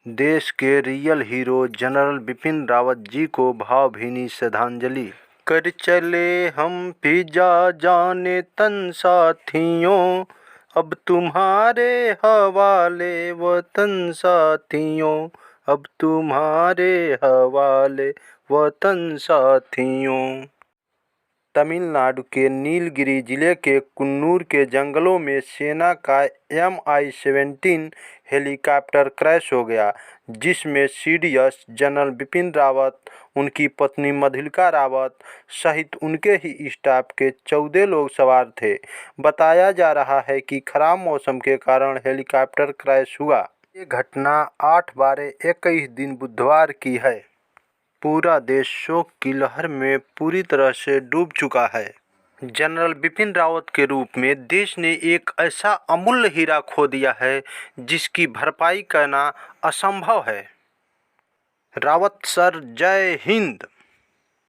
देश के real hero general Bipin Rawat ji को भावभीनी श्रद्धांजलि। कर चले हम फिजा जाने तन साथियों, अब तुम्हारे हवाले वतन साथियों, अब तुम्हारे हवाले वतन साथियों। तमिलनाडु के नीलगिरी जिले के कुन्नूर के जंगलों में सेना का MI-17 हेलीकॉप्टर क्रैश हो गया, जिसमें सीडीएस जनरल बिपिन रावत, उनकी पत्नी मधुलिका रावत सहित उनके ही स्टाफ के 14 लोग सवार थे। बताया जा रहा है कि खराब मौसम के कारण हेलीकॉप्टर क्रैश हुआ। ये घटना 8/12/21 दिन बुधवार की है। पूरा देश शोक की लहर में पूरी तरह से डूब चुका है। जनरल बिपिन रावत के रूप में देश ने एक ऐसा अमूल्य हीरा खो दिया है जिसकी भरपाई करना असंभव है। रावत सर, जय हिंद।